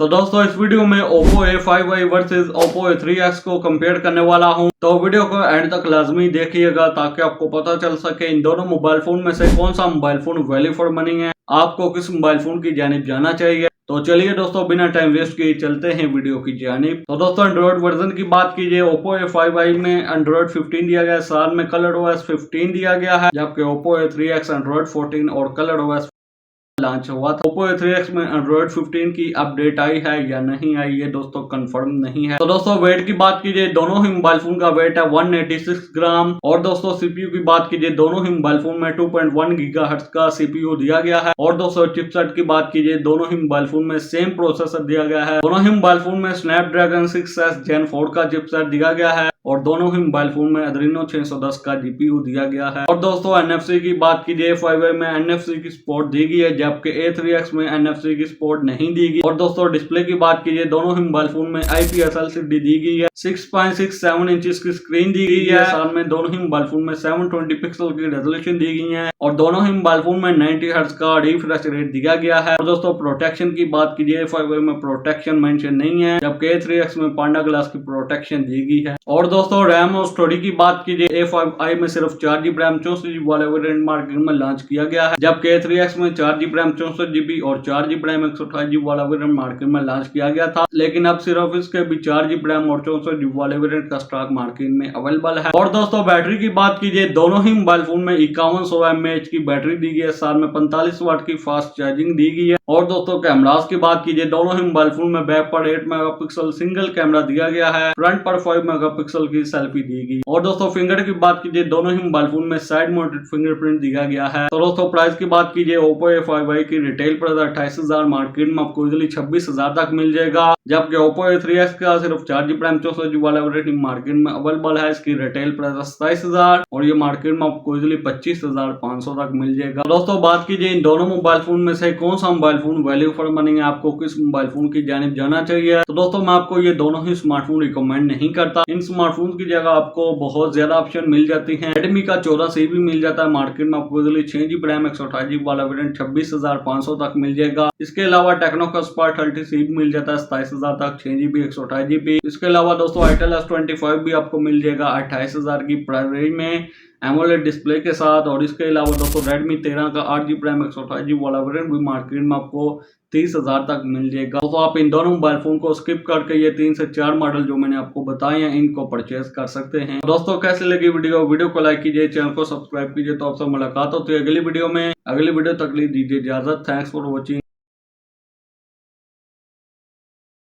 तो दोस्तों इस वीडियो में Oppo A5i versus Oppo A3x को कंपेयर करने वाला हूं, तो वीडियो को एंड तक लाजमी देखिएगा ताकि आपको पता चल सके इन दोनों मोबाइल फोन में से कौन सा mobile phone value for money है, आपको किस मोबाइल फोन की जानिब जाना चाहिए। तो चलिए दोस्तों बिना टाइम वेस्ट किए चलते हैं वीडियो की जानिब। तो दोस्तों एंड्रॉइड वर्जन की बात कीजिए, Oppo A5i में एंड्रॉइड 15 दिया गया है, साथ में ColorOS 15 दिया गया है, जबकि Oppo A3x एंड्रॉइड 14 और ColorOS लॉन्च हुआ था। Oppo A3x में एंड्रॉइड 15 की अपडेट आई है या नहीं आई, ये दोस्तों कंफर्म नहीं है। तो दोस्तों वेट की बात कीजिए, दोनों ही मोबाइल फोन का वेट है 186 ग्राम। और दोस्तों सीपीयू की बात कीजिए, दोनों ही मोबाइल फोन में 2.1 गीगाहर्ट्ज का सीपीयू दिया गया है। और दोस्तों चिपसेट की बात कीजिए, दोनों ही मोबाइल फोन में सेम प्रोसेसर दिया गया है। दोनों ही मोबाइल फोन में स्नैपड्रैगन 6s Gen 4 का चिपसेट दिया गया है और दोनों ही मोबाइल फोन में Adreno 610 का जीपीयू दिया गया है। और दोस्तों NFC की बात कीजिए, A5i में NFC की सपोर्ट दी गई है, जबकि A3x में NFC की सपोर्ट नहीं दी गई। और दोस्तों डिस्प्ले की बात कीजिए, दोनों ही मोबाइल फोन में IPS LCD दी गई है, 6.67 इंचेस की स्क्रीन दी गई है, साथ में दोनों ही मोबाइल फोन में 720 पिक्सल की रेजोल्यूशन दी गई है और दोनों ही मोबाइल फोन में 90 हर्ट्ज का रिफ्रेश रेट दिया गया है। और दोस्तों प्रोटेक्शन की बात कीजिए, A5i में प्रोटेक्शन मेंशन नहीं है, जबकि A3x में पांडा ग्लास की प्रोटेक्शन दी गई है। और दोस्तों रैम और स्टोरेज की बात कीजिए, A5i में सिर्फ 4GB रैम 64GB वाला वेरिएंट मार्केट में लॉन्च किया गया है, जबकि A3x में 4GB रैम 64GB और 4GB रैम 128GB वाला वेरिएंट मार्केट में लॉन्च किया गया था, लेकिन अब सिर्फ इसके भी 4GB रैम और 64GB वाले वेरिएंट का स्टॉक मार्केट में अवेलेबल है। और दोस्तों बैटरी की बात कीजिए, दोनों ही मोबाइल फोन में 5100 mAh की बैटरी दी गई है, साथ में 45 वाट की फास्ट चार्जिंग दी गई है। और दोस्तों कैमरास की बात कीजिए, दोनों ही मोबाइल फोन में बैक पर 8 मेगापिक्सल सिंगल कैमरा दिया गया है, फ्रंट पर 5 मेगापिक्सल की सेल्फी दी गई। और दोस्तों फिंगर की बात कीजिए, दोनों ही मोबाइल फोन में साइड माउंटेड फिंगरप्रिंट दिया गया है। तो दोस्तों प्राइस की बात कीजिए, Oppo A5i की रिटेल प्राइस 28,000, मार्केट में आपको इजीली 26,000 तक मिल जाएगा, जबकि Oppo A3x का सिर्फ 4GB रैम 64GB वाला वेरिएंट मार्केट में अवेलेबल है, इसकी रिटेल प्राइस 27,000 और ये मार्केट में आपको इजीली 25,500 तक मिल जाएगा। दोस्तों बात कीजिए इन दोनों मोबाइल फोन में से कौन सा mobile phone value for money है, आपको किस मोबाइल फोन की जानिब जाना चाहिए। तो दोस्तों मैं आपको ये दोनों ही स्मार्टफोन रिकमेंड नहीं करता, इन स्मार्टफोन की जगह आपको बहुत ज्यादा ऑप्शन मिल जाती हैं। Redmi का 14C भी मिल जाता है, मार्केट में आपको इजीली 6GB रैम 128GB वाला वेरिएंट 26,500 तक मिल जाएगा। इसके अलावा टेक्नो का Spark 30C भी मिल जाता है 27,000 तक, 6GB 128GB। इसके अलावा दोस्तों Itel S25 भी आपको मिल जाएगा 28,000 की प्राइस रेंज में एमोलेड डिस्प्ले के साथ। और इसके अलावा दोस्तों Redmi 13 का 8GB रैम 128GB वाला वेरिएंट भी मार्केट में आपको 30,000 तक मिल जाएगा। तो आप इन दोनों मोबाइल फोन को स्किप करके ये 3 से 4 मॉडल जो मैंने आपको बताए हैं इनको परचेज कर सकते हैं। दोस्तों कैसे लगी वीडियो को लाइक कीजिए, चैनल को सब्सक्राइब कीजिए। तो आपसे मुलाकात होती है अगली वीडियो में। अगली वीडियो तक दीजिए इजाजत। Thanks for watching.